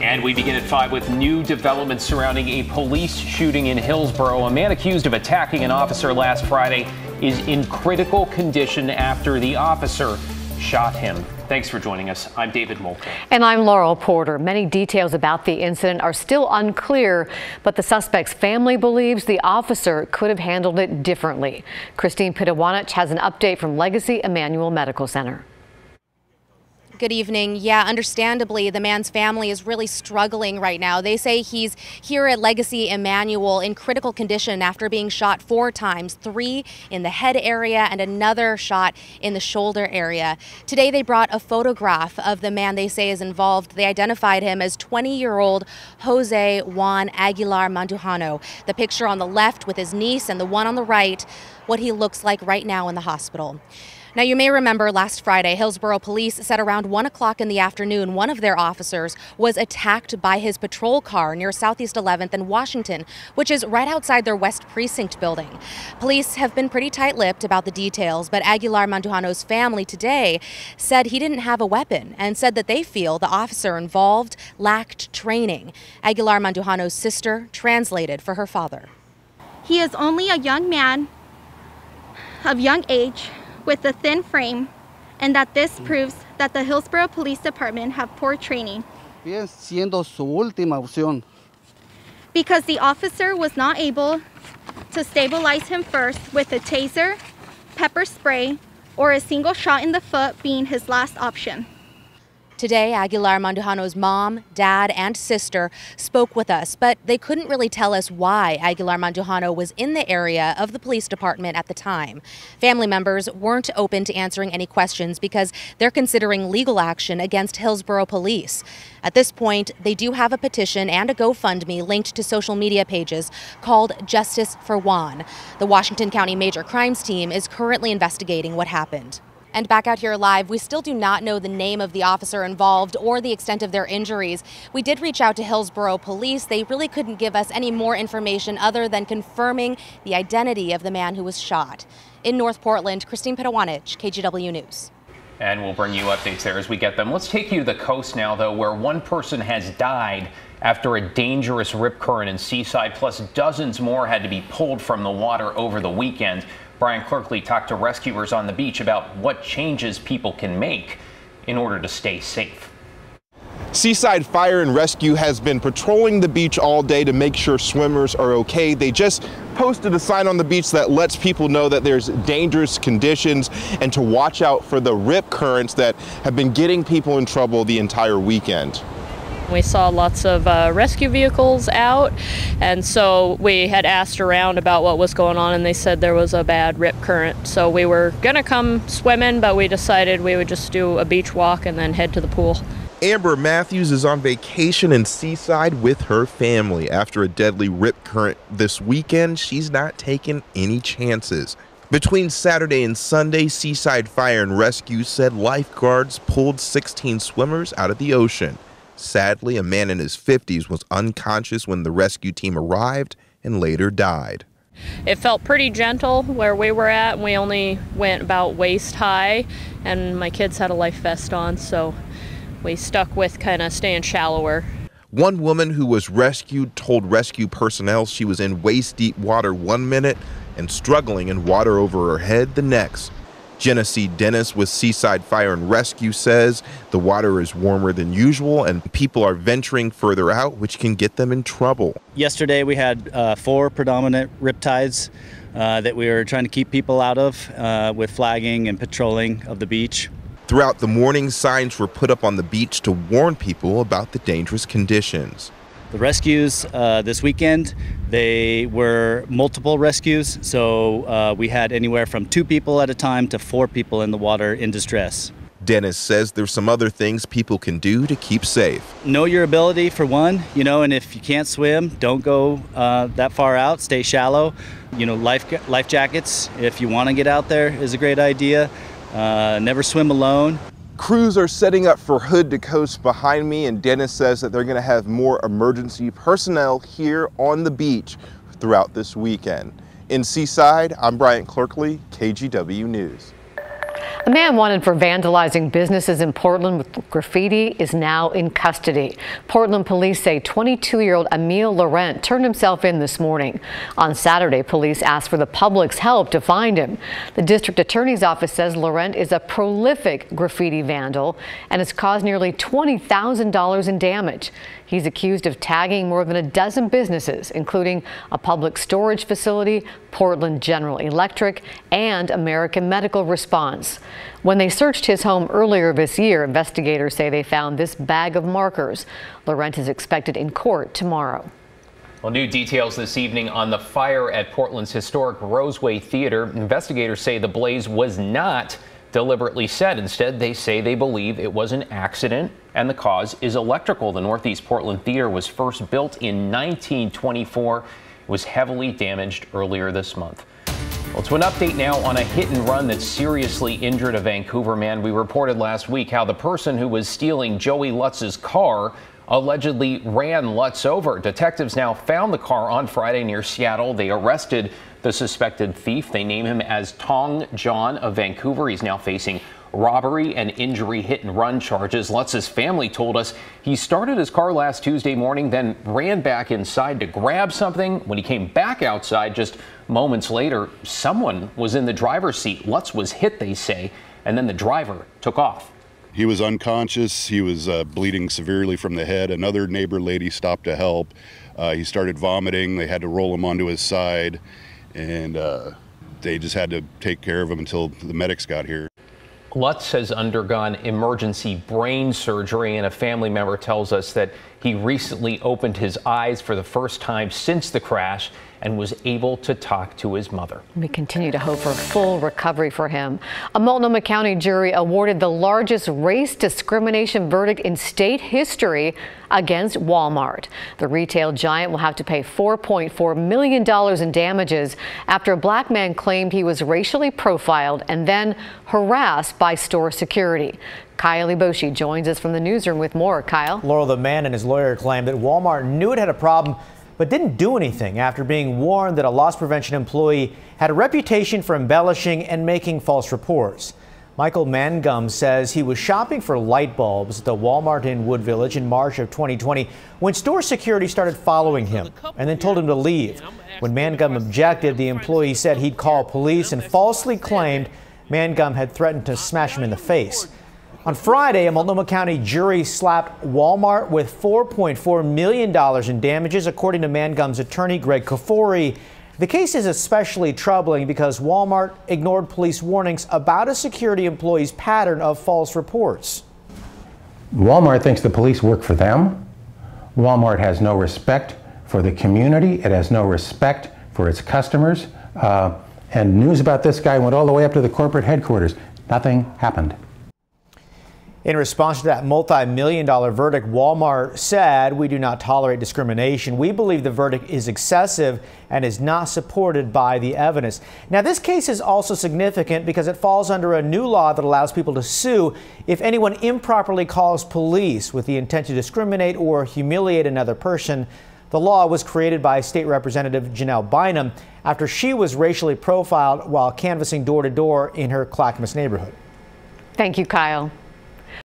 And we begin at 5 with new developments surrounding a police shooting in Hillsboro. A man accused of attacking an officer last Friday is in critical condition after the officer shot him. Thanks for joining us. I'm David Moulton. And I'm Laurel Porter. Many details about the incident are still unclear, but the suspect's family believes the officer could have handled it differently. Christine Pitawanich has an update from Legacy Emmanuel Medical Center. Good evening. Yeah, understandably, the man's family is really struggling right now. They say he's here at Legacy Emmanuel in critical condition after being shot 4 times, 3 in the head area and another shot in the shoulder area. Today, they brought a photograph of the man they say is involved. They identified him as 20-year-old Jose Juan Aguilar Mandujano. The picture on the left with his niece and the one on the right, what he looks like right now in the hospital. Now, you may remember last Friday, Hillsboro police said around 1 o'clock in the afternoon, one of their officers was attacked by his patrol car near Southeast 11th and Washington, which is right outside their West Precinct building. Police have been pretty tight-lipped about the details, but Aguilar Mandujano's family today said he didn't have a weapon and said that they feel the officer involved lacked training. Aguilar Mandujano's sister translated for her father. He is only a young man of young age with a thin frame, and that this proves that the Hillsboro Police Department have poor training. Siendo su última opción. Because the officer was not able to stabilize him first with a taser, pepper spray, or a single shot in the foot being his last option. Today, Aguilar Mandujano's mom, dad, and sister spoke with us, but they couldn't really tell us why Aguilar Mandujano was in the area of the police department at the time. Family members weren't open to answering any questions because they're considering legal action against Hillsboro police. At this point, they do have a petition and a GoFundMe linked to social media pages called Justice for Juan. The Washington County Major Crimes Team is currently investigating what happened. And back out here live, we still do not know the name of the officer involved or the extent of their injuries. We did reach out to Hillsboro police. They really couldn't give us any more information other than confirming the identity of the man who was shot. In North Portland, Christine Pitawanich, KGW News. And we'll bring you updates there as we get them. Let's take you to the coast now, though, where one person has died after a dangerous rip current in Seaside, plus dozens more had to be pulled from the water over the weekend. Brian Clerkley talked to rescuers on the beach about what changes people can make in order to stay safe. Seaside Fire and Rescue has been patrolling the beach all day to make sure swimmers are okay. They just posted a sign on the beach that lets people know that there's dangerous conditions and to watch out for the rip currents that have been getting people in trouble the entire weekend. We saw lots of rescue vehicles out, and so we had asked around about what was going on, and they said there was a bad rip current. So we were gonna come swimming, but we decided we would just do a beach walk and then head to the pool. Amber Matthews is on vacation in Seaside with her family. After a deadly rip current this weekend, she's not taking any chances. Between Saturday and Sunday, Seaside Fire and Rescue said lifeguards pulled 16 swimmers out of the ocean. Sadly, a man in his 50s was unconscious when the rescue team arrived and later died. It felt pretty gentle where we were at, and we only went about waist high, and my kids had a life vest on, so we stuck with kind of staying shallower. One woman who was rescued told rescue personnel she was in waist-deep water 1 minute and struggling in water over her head the next. Genesee Dennis with Seaside Fire and Rescue says the water is warmer than usual and people are venturing further out, which can get them in trouble. Yesterday we had 4 predominant riptides that we were trying to keep people out of with flagging and patrolling of the beach. Throughout the morning, signs were put up on the beach to warn people about the dangerous conditions. The rescues this weekend, they were multiple rescues, so we had anywhere from 2 people at a time to 4 people in the water in distress. Dennis says there's some other things people can do to keep safe. Know your ability for one, and if you can't swim, don't go that far out, stay shallow. Life jackets, if you want to get out there, is a great idea. Never swim alone. Crews are setting up for hood to coast behind me, and Dennis says that they're going to have more emergency personnel here on the beach throughout this weekend. In Seaside, I'm Brian Clerkley, KGW News. A man wanted for vandalizing businesses in Portland with graffiti is now in custody. Portland police say 22-year-old Emil Laurent turned himself in this morning. On Saturday, police asked for the public's help to find him. The district attorney's office says Laurent is a prolific graffiti vandal and has caused nearly $20,000 in damage. He's accused of tagging more than a dozen businesses, including a public storage facility, Portland General Electric, and American Medical Response. When they searched his home earlier this year, investigators say they found this bag of markers. Laurent is expected in court tomorrow. Well, new details this evening on the fire at Portland's historic Roseway Theater. Investigators say the blaze was not deliberately set. Instead, they say they believe it was an accident and the cause is electrical. The Northeast Portland Theater was first built in 1924. It was heavily damaged earlier this month. Well, to an update now on a hit and run that seriously injured a Vancouver man. We reported last week how the person who was stealing Joey Lutz's car allegedly ran Lutz over. Detectives now found the car on Friday near Seattle. They arrested the suspected thief. They name him as Tong John of Vancouver. He's now facing robbery and injury hit and run charges. Lutz's family told us he started his car last Tuesday morning, then ran back inside to grab something. When he came back outside just moments later, someone was in the driver's seat. Lutz was hit, they say, and then the driver took off. He was unconscious. He was bleeding severely from the head. Another neighbor lady stopped to help. He started vomiting. They had to roll him onto his side, and they just had to take care of him until the medics got here. Lutz has undergone emergency brain surgery, and a family member tells us that he recently opened his eyes for the first time since the crash and was able to talk to his mother. We continue to hope for full recovery for him. A Multnomah County jury awarded the largest race discrimination verdict in state history against Walmart. The retail giant will have to pay $4.4 million in damages after a black man claimed he was racially profiled and then harassed by store security. Kyle Iboshi joins us from the newsroom with more. Kyle. Laurel, the man and his lawyer claimed that Walmart knew it had a problem but didn't do anything after being warned that a loss prevention employee had a reputation for embellishing and making false reports. Michael Mangum says he was shopping for light bulbs at the Walmart in Wood Village in March of 2020 when store security started following him and then told him to leave. When Mangum objected, the employee said he'd call police and falsely claimed Mangum had threatened to smash him in the face. On Friday, a Multnomah County jury slapped Walmart with $4.4 million in damages, according to Mangum's attorney, Greg Kafori. The case is especially troubling because Walmart ignored police warnings about a security employee's pattern of false reports. Walmart thinks the police work for them. Walmart has no respect for the community. It has no respect for its customers. And news about this guy went all the way up to the corporate headquarters. Nothing happened. In response to that multi-million-dollar verdict, Walmart said, "We do not tolerate discrimination. We believe the verdict is excessive and is not supported by the evidence." Now, this case is also significant because it falls under a new law that allows people to sue if anyone improperly calls police with the intent to discriminate or humiliate another person. The law was created by State Representative Janelle Bynum after she was racially profiled while canvassing door-to-door in her Clackamas neighborhood. Thank you, Kyle.